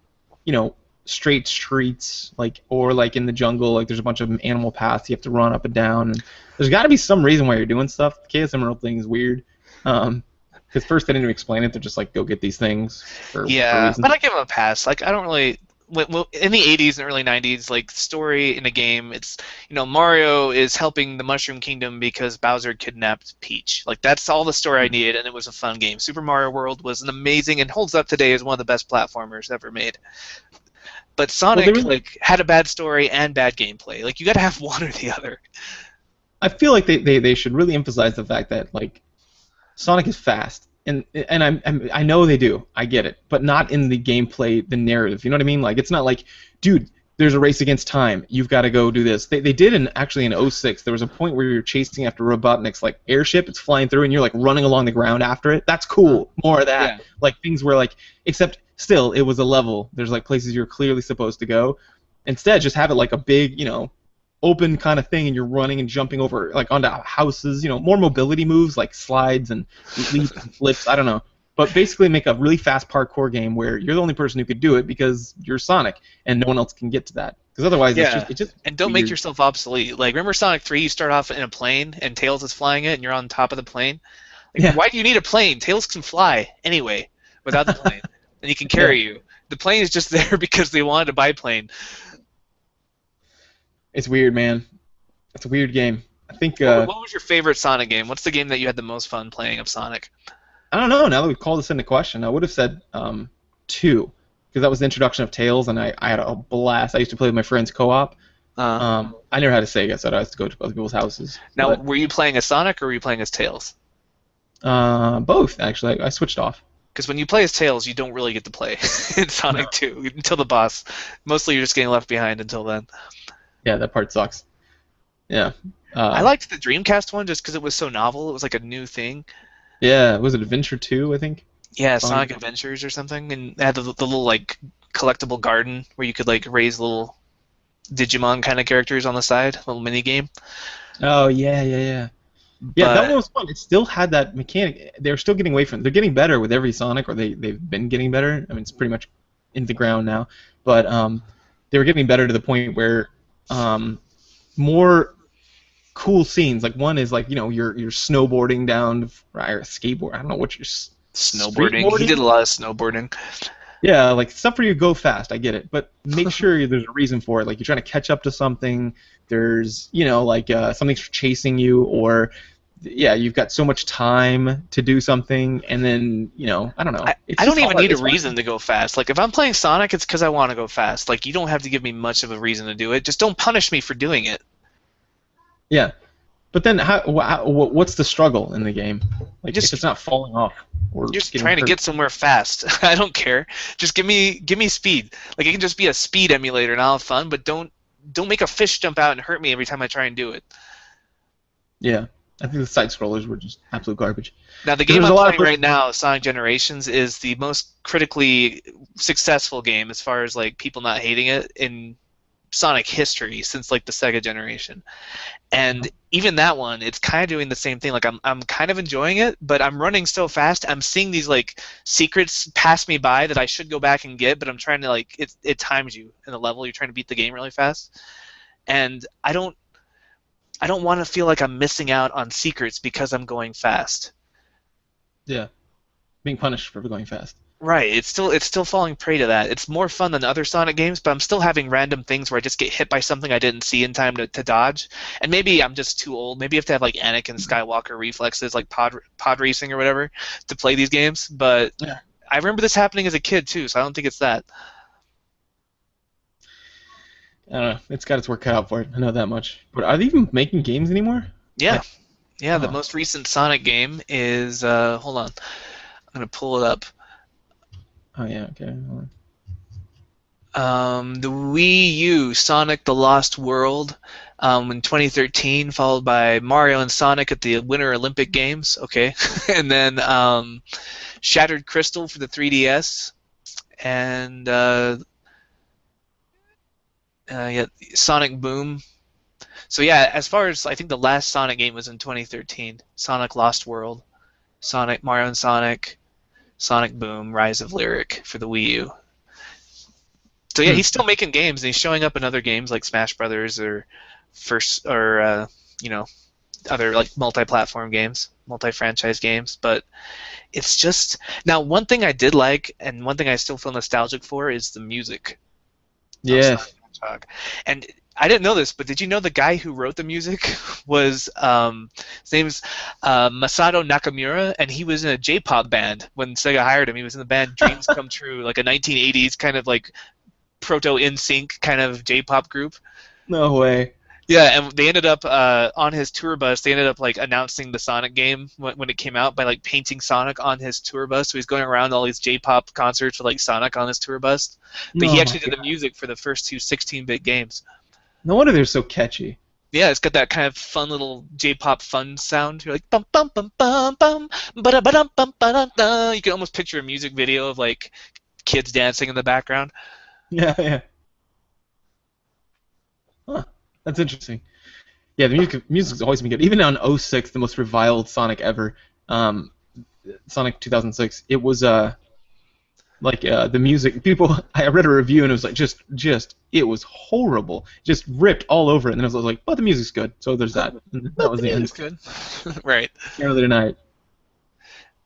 A: straight streets like or like in the jungle like there's a bunch of animal paths you have to run up and down. And there's got to be some reason why you're doing stuff. The Chaos Emerald thing is weird. Because first they didn't explain it. They're just like go get these things for reasons.
B: But I give them a pass. Like I don't really. Well, in the 80s and early 90s, like story in a game, it's Mario is helping the Mushroom Kingdom because Bowser kidnapped Peach. Like that's all the story I needed, and it was a fun game. Super Mario World was an amazing and holds up today as one of the best platformers ever made. But Sonic had a bad story and bad gameplay. Like you got to have one or the other.
A: I feel like they should really emphasize the fact that like Sonic is fast. And I know they do. I get it, but not in the gameplay, the narrative. You know what I mean? Like it's not like, dude, there's a race against time. You've got to go do this. They did actually in '06. There was a point where you're chasing after Robotnik's like airship. It's flying through, and you're like running along the ground after it. That's cool. More of that.
B: Yeah.
A: Like things where like, except still, it was a level. There's like places you're clearly supposed to go. Instead, just have it like a big, open kind of thing, and you're running and jumping over like onto houses. More mobility moves like slides and leaps and flips. I don't know, but basically make a really fast parkour game where you're the only person who could do it because you're Sonic and no one else can get to that. Because otherwise, it's just
B: and don't
A: weird.
B: make yourself obsolete. Like remember Sonic 3? You start off in a plane and Tails is flying it, and you're on top of the plane. Like, why do you need a plane? Tails can fly anyway without the plane, and he can carry you. The plane is just there because they wanted a biplane.
A: It's weird, man. It's a weird game. I think.
B: What was your favorite Sonic game? What's the game that you had the most fun playing of Sonic?
A: I don't know. Now that we've called this into question, I would have said 2, because that was the introduction of Tails, and I had a blast. I used to play with my friends co-op. I never had a Sega, so I used to go to other people's houses.
B: Now, were you playing as Sonic or were you playing as Tails?
A: Both, actually. I switched off.
B: Because when you play as Tails, you don't really get to play in Sonic 2 until the boss. Mostly you're just getting left behind until then.
A: Yeah, that part sucks. Yeah.
B: I liked the Dreamcast one just because it was so novel. It was like a new thing.
A: Yeah, was it Adventure 2, I think?
B: Yeah, Sonic Adventures or something. And it had the little, like, collectible garden where you could, like, raise little Digimon kind of characters on the side, little mini game.
A: Oh, yeah. Yeah, that one was fun. It still had that mechanic. They're still getting away from it. They're getting better with every Sonic, or they've been getting better. I mean, it's pretty much in the ground now. But they were getting better to the point where more cool scenes. Like one is like you're snowboarding down or skateboard. I don't know what you're
B: snowboarding. He did a lot of snowboarding.
A: Yeah, like stuff where you go fast. I get it, but make sure there's a reason for it. Like you're trying to catch up to something. There's like something's chasing you, or you've got so much time to do something, and then I don't know.
B: I don't even need a reason to go fast. Like if I'm playing Sonic, it's because I want to go fast. Like you don't have to give me much of a reason to do it. Just don't punish me for doing it.
A: Yeah, but then what's the struggle in the game? Like if it's not falling off or
B: just trying to get somewhere fast. I don't care. Just give me speed. Like it can just be a speed emulator and I'll have fun, but don't make a fish jump out and hurt me every time I try and do it.
A: Yeah. I think the side scrollers were just absolute garbage.
B: Now the game I'm playing right now, Sonic Generations, is the most critically successful game as far as like people not hating it in Sonic history since like the Sega generation. And even that one, it's kind of doing the same thing. Like I'm kind of enjoying it, but I'm running so fast. I'm seeing these like secrets pass me by that I should go back and get, but I'm trying to like it times you in the level. You're trying to beat the game really fast, and I don't want to feel like I'm missing out on secrets because I'm going fast.
A: Yeah, being punished for going fast.
B: Right, it's still falling prey to that. It's more fun than other Sonic games, but I'm still having random things where I just get hit by something I didn't see in time to dodge. And maybe I'm just too old. Maybe you have to have like Anakin Skywalker reflexes, like pod racing or whatever, to play these games. But
A: Yeah.
B: I remember this happening as a kid too, so I don't think it's that.
A: I don't know. It's got its work cut out for it. I know that much. But are they even making games anymore?
B: Yeah,
A: Like,
B: yeah. The
A: oh,
B: most recent Sonic game is hold on, I'm gonna pull it up.
A: oh yeah, okay. Hold
B: The Wii U Sonic the Lost World in 2013, followed by Mario and Sonic at the Winter Olympic Games. Okay, and then Shattered Crystal for the 3DS, and yeah, Sonic Boom. So yeah, as far as I think the last Sonic game was in 2013, Sonic Lost World, Sonic Mario and Sonic, Sonic Boom, Rise of Lyric for the Wii U. So yeah,
A: on.
B: he's still making games, and he's showing up in other games like Smash Brothers or first or you know other like multi-platform games, multi-franchise games. But it's just now one thing I did like, and one thing I still feel nostalgic for is the music of Sonic
A: Yes.
B: the Hedgehog. And I didn't know this, but did you know the guy who wrote the music was his name's Masato Nakamura, and he was in a J-pop band when Sega hired him. He was in the band Dreams Come True, like a 1980s kind of like proto NSYNC kind of J-pop group.
A: No way.
B: Yeah, and they ended up on his tour bus. They ended up like announcing the Sonic game when it came out by like painting Sonic on his tour bus. So he's going around all these J-pop concerts with like Sonic on his tour bus. But he
A: No,
B: actually did the music for the first two 16-bit games.
A: no wonder they're so catchy.
B: Yeah, it's got that kind of fun little J-pop fun sound. You're like bum bum bum bum bum ba da ba dum bum ba da da. You can almost picture a music video of like kids dancing in the background.
A: Yeah, yeah. Huh. That's interesting. Yeah, the music's always been good. Even on '06, the most reviled Sonic ever, um, Sonic 2006, it was the music. People, I read a review and it was like just it was horrible, just ripped all over it. And then I was like, but the music's good, so there's that. And that was the end.
B: Good. Right.
A: Can't really deny it.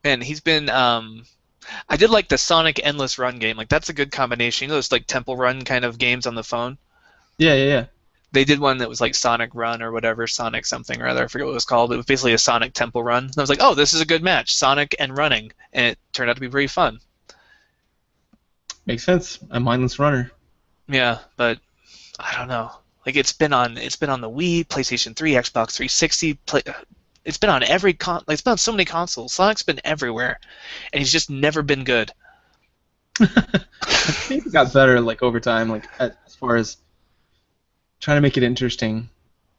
B: Man, he's been. I did like the Sonic Endless Run game. Like that's a good combination. You know those like Temple Run kind of games on the phone.
A: Yeah, yeah, yeah.
B: They did one that was like Sonic Run or whatever, Sonic something or other. I forget what it was called. It was basically a Sonic Temple Run. And I was like, oh, this is a good match, Sonic and running, and it turned out to be pretty fun.
A: Makes sense. A mindless runner.
B: Yeah, but I don't know. Like it's been on the Wii, PlayStation 3, Xbox 360. It's been on it's been on so many consoles. Sonic's been everywhere, and he's just never been good.
A: I think it got better like over time, like as far as trying to make it interesting.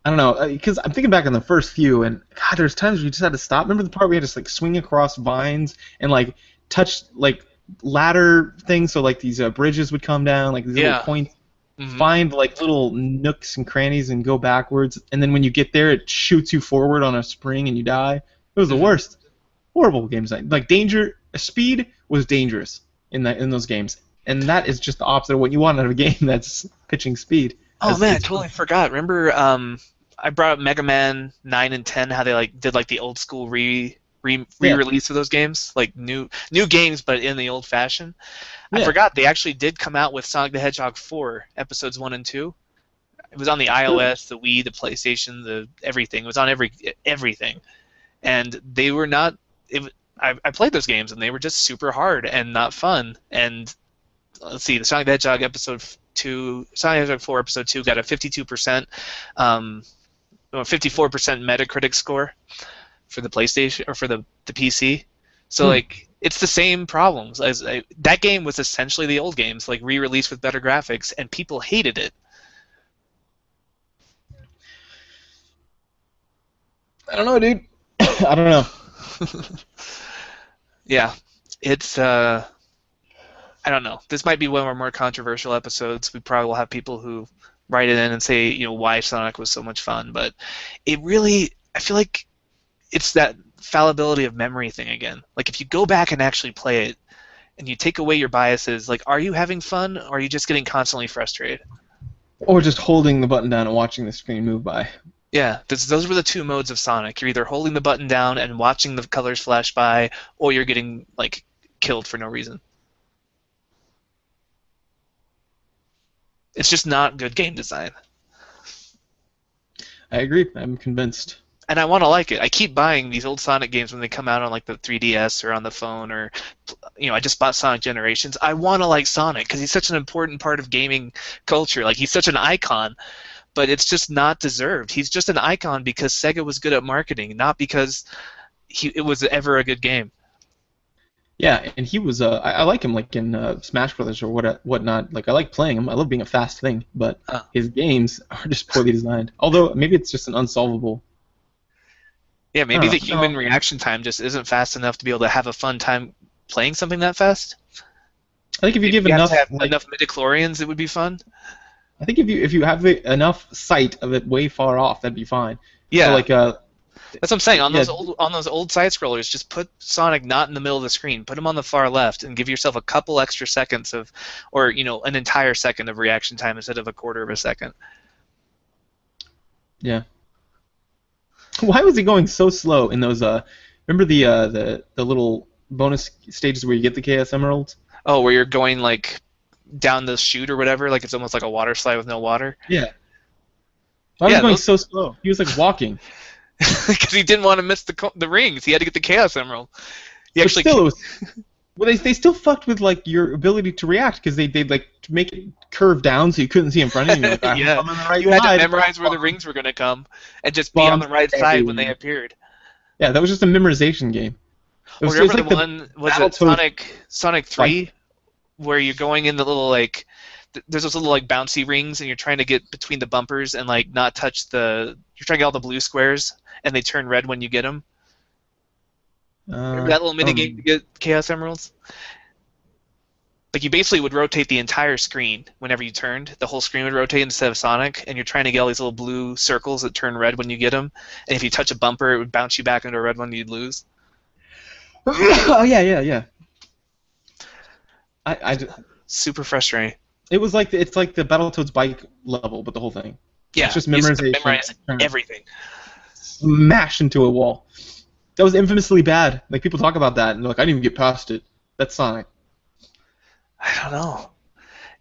A: I don't know, because I'm thinking back on the first few, and God, there's times where you just had to stop. Remember the part where you had to just, like swing across vines and like touch like ladder things, so like these bridges would come down, like these little points.
B: Mm-hmm.
A: Find like little nooks and crannies and go backwards, and then when you get there, it shoots you forward on a spring and you die. It was the worst. Horrible games. Like speed was dangerous in those games, and that is just the opposite of what you want out of a game that's pitching speed.
B: Oh man, I totally forgot. Remember, I brought up Mega Man 9 and 10, how they like did like the old school re-release of those games, like new games but in the old fashion. I forgot they actually did come out with Sonic the Hedgehog 4 episodes 1 and 2. It was on the iOS, the Wii, the PlayStation, the everything. It was on everything, and they were not. I played those games and they were just super hard and not fun. And let's see, the Sonic the Hedgehog episode 2, Sonic the Hedgehog 4 episode 2 got a 52%, 54% Metacritic score for the PlayStation or for the PC. So like it's the same problems as that game was essentially the old games, like re-released with better graphics, and people hated it.
A: I don't know, dude. I don't know.
B: Yeah, it's I don't know. This might be one of our more controversial episodes. We probably will have people who write it in and say, why Sonic was so much fun. But it really, I feel like it's that fallibility of memory thing again. Like if you go back and actually play it and you take away your biases, like are you having fun or are you just getting constantly frustrated?
A: Or just holding the button down and watching the screen move by.
B: Yeah, those were the two modes of Sonic. You're either holding the button down and watching the colors flash by, or you're getting like killed for no reason. It's just not good game design.
A: I agree. I'm convinced.
B: And I want to like it. I keep buying these old Sonic games when they come out on like the 3DS or on the phone, or I just bought Sonic Generations. I want to like Sonic because he's such an important part of gaming culture. Like he's such an icon, but it's just not deserved. He's just an icon because Sega was good at marketing, not because it was ever a good game.
A: Yeah, and he was. I like him like in Smash Brothers or whatnot. Like I like playing him. I love being a fast thing, but his games are just poorly designed. Although maybe it's just an unsolvable.
B: Yeah, maybe the human reaction time just isn't fast enough to be able to have a fun time playing something that fast.
A: I think if you give enough
B: enough midichlorians, it would be fun.
A: I think if you have enough sight of it way far off, that'd be fine.
B: Yeah.
A: So like
B: that's what I'm saying. On those old side scrollers, just put Sonic not in the middle of the screen. Put him on the far left, and give yourself a couple extra seconds of, or an entire second of reaction time instead of a quarter of a second.
A: Yeah. Why was he going so slow in those? Remember the little bonus stages where you get the Chaos Emeralds?
B: Oh, where you're going like down the chute or whatever, like it's almost like a water slide with no water.
A: Yeah. Why was he going so slow? He was like walking.
B: Because he didn't want to miss the rings. He had to get the Chaos Emerald.
A: Well, they still fucked with like your ability to react because they like make it curve down so you couldn't see in front of you. Like,
B: yeah, you had to memorize where the rings were going to come and just be on the right side when they appeared.
A: Yeah, that was just a memorization game.
B: Remember the one was it Sonic 3, where you're going in the little like there's those little like bouncy rings and you're trying to get between the bumpers and like not touch you're trying to get all the blue squares and they turn red when you get them. Remember that little mini game to get Chaos Emeralds? Like you basically would rotate the entire screen whenever you turned. The whole screen would rotate instead of Sonic, and you're trying to get all these little blue circles that turn red when you get them. And if you touch a bumper, it would bounce you back into a red one, you'd lose.
A: Oh yeah. I
B: super frustrating.
A: It was like it's like the Battletoads bike level, but the whole thing.
B: Yeah,
A: it's just memorization.
B: Memorize everything.
A: Smash into a wall. That was infamously bad. Like people talk about that, and they're like, I didn't even get past it. That's Sonic.
B: I don't know.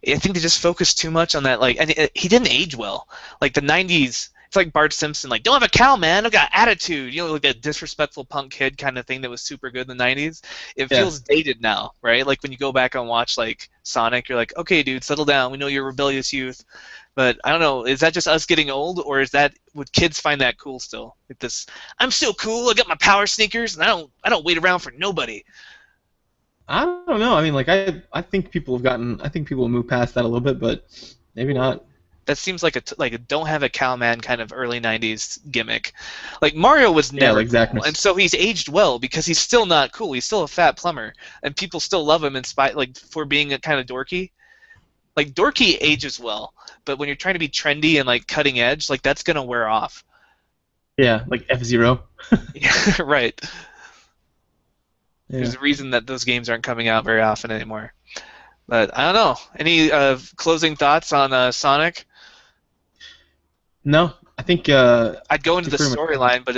B: I think they just focused too much on that. Like, and he didn't age well. Like the '90s, it's like Bart Simpson. Like, don't have a cow, man. I've got attitude. Like that disrespectful punk kid kind of thing that was super good in the '90s. It feels dated now, right? Like when you go back and watch like Sonic, you're like, okay, dude, settle down. We know you're a rebellious youth. But I don't know, is that just us getting old, or would kids find that cool still? Like this, I'm so cool. I got my power sneakers, and I don't wait around for nobody.
A: I don't know. I mean, like I think people have moved past that a little bit, but maybe not.
B: That seems like a don't have a cow man kind of early '90s gimmick. Like Mario was never cool, and so he's aged well because he's still not cool. He's still a fat plumber, and people still love him in spite for being a kind of dorky. Like dorky ages well, but when you're trying to be trendy and like cutting edge, like that's gonna wear off.
A: Yeah, like F-Zero.
B: Yeah, right.
A: Yeah.
B: There's a reason that those games aren't coming out very often anymore. But I don't know. Any closing thoughts on Sonic?
A: No, I think
B: I'd go into the storyline, but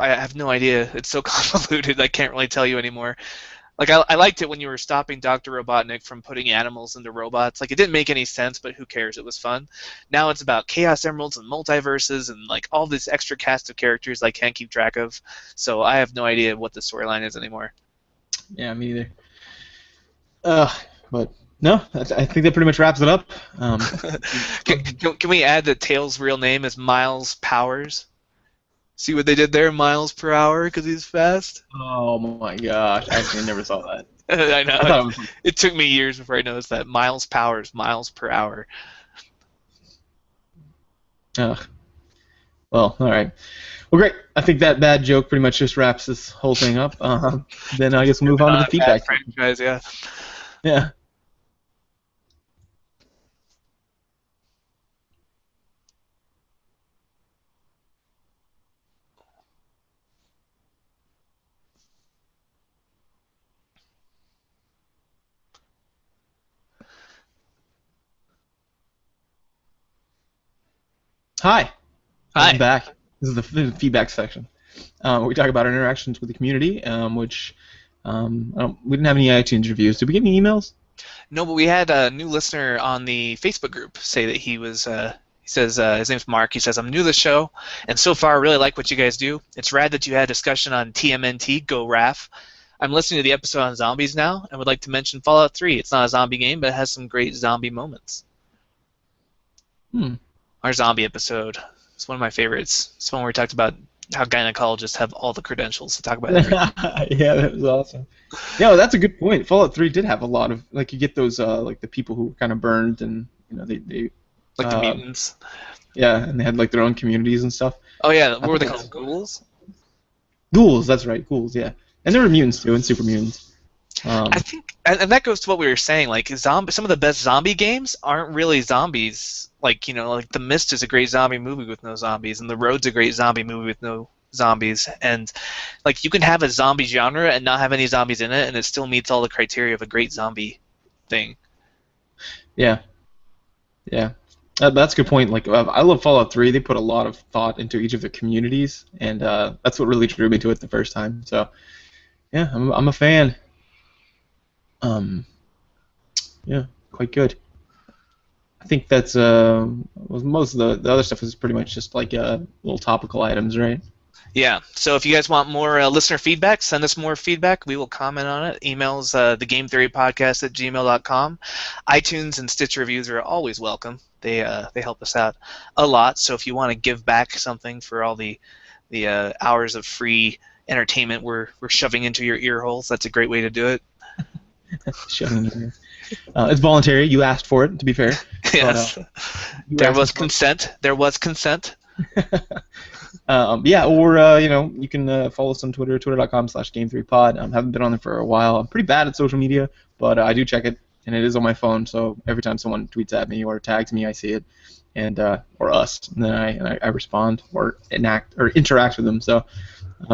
B: I have no idea. It's so convoluted. I can't really tell you anymore. Like I liked it when you were stopping Dr. Robotnik from putting animals into robots. Like it didn't make any sense, but who cares? It was fun. Now it's about Chaos Emeralds and multiverses and like all this extra cast of characters I can't keep track of. So I have no idea what the storyline is anymore.
A: Yeah, me either. But no, I think that pretty much wraps it up.
B: Can we add that Tails' real name is Miles Powers? See what they did there? Miles per hour because he's fast.
A: Oh my gosh! I actually never saw that.
B: I know. It took me years before I noticed that. Miles Powers, miles per hour.
A: Well, all right. Well, great. I think that bad joke pretty much just wraps this whole thing up. Then I guess we'll move on to the feedback.
B: Franchise, yeah.
A: Yeah. Hi,
B: Hi.
A: I'm back. This is the feedback section. Where we talk about our interactions with the community, which we didn't have any iTunes reviews. Did we get any emails?
B: No, but we had a new listener on the Facebook group say that he was. He says his name's Mark. He says I'm new to the show, and so far I really like what you guys do. It's rad that you had a discussion on TMNT Go Raf. I'm listening to the episode on zombies now, and would like to mention Fallout 3. It's not a zombie game, but it has some great zombie moments. Our zombie episode. It's one of my favorites. It's one where we talked about how gynecologists have all the credentials to talk about everything.
A: Yeah, that was awesome. Yeah, that's a good point. Fallout 3 did have a lot of you get those like the people who were kind of burned and they
B: Like the mutants.
A: Yeah, and they had their own communities and stuff.
B: Oh yeah, what were they called? Ghouls?
A: Ghouls, that's right, ghouls. Yeah, and there were mutants too, and super mutants.
B: I think, and that goes to what we were saying. Some of the best zombie games aren't really zombies. The Mist is a great zombie movie with no zombies, and The Road's a great zombie movie with no zombies. And you can have a zombie genre and not have any zombies in it, and it still meets all the criteria of a great zombie thing.
A: Yeah. That's a good point. I love Fallout 3. They put a lot of thought into each of their communities, and that's what really drew me to it the first time. So, yeah, I'm a fan. Yeah, quite good. I think that's most of the other stuff is pretty much just little topical items, right?
B: Yeah. So if you guys want more listener feedback, send us more feedback. We will comment on it. Emails thegametheorypodcast@gmail.com. iTunes and Stitcher reviews are always welcome. They help us out a lot. So if you want to give back something for all the hours of free entertainment we're shoving into your ear holes, that's a great way to do it.
A: Shoving in here. It's voluntary. You asked for it, to be fair.
B: Yes. There was consent. There was consent.
A: Yeah, or you can follow us on Twitter, twitter.com/game3pod. Haven't been on there for a while. I'm pretty bad at social media, but I do check it, and it is on my phone. So every time someone tweets at me or tags me, I see it, and or us, and then I respond or interact with them. So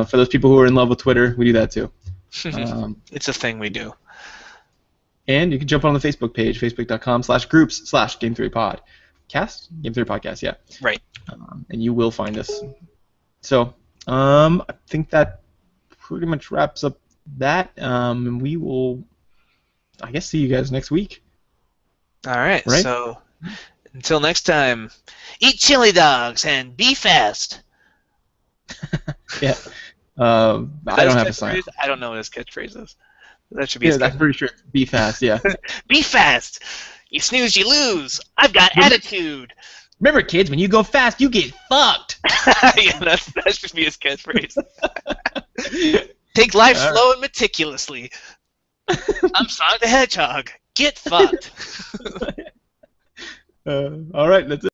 A: for those people who are in love with Twitter, we do that too.
B: It's a thing we do.
A: And you can jump on the Facebook page, facebook.com/groups/game3pod. Game3 podcast, yeah.
B: Right.
A: And you will find us. So, I think that pretty much wraps up that. And we will, I guess, see you guys next week.
B: All right. So, until next time, eat chili dogs and be fast.
A: Yeah. I don't have a sign.
B: I don't know what his catchphrase is. That should be. Yeah,
A: that's pretty sure. It's be fast. Yeah.
B: Be fast. You snooze, you lose. I've got attitude.
A: Remember, kids, when you go fast, you get fucked.
B: Yeah, that should be his catchphrase. Take life slow and meticulously. I'm Sonic the Hedgehog. Get fucked.
A: All right, that's it.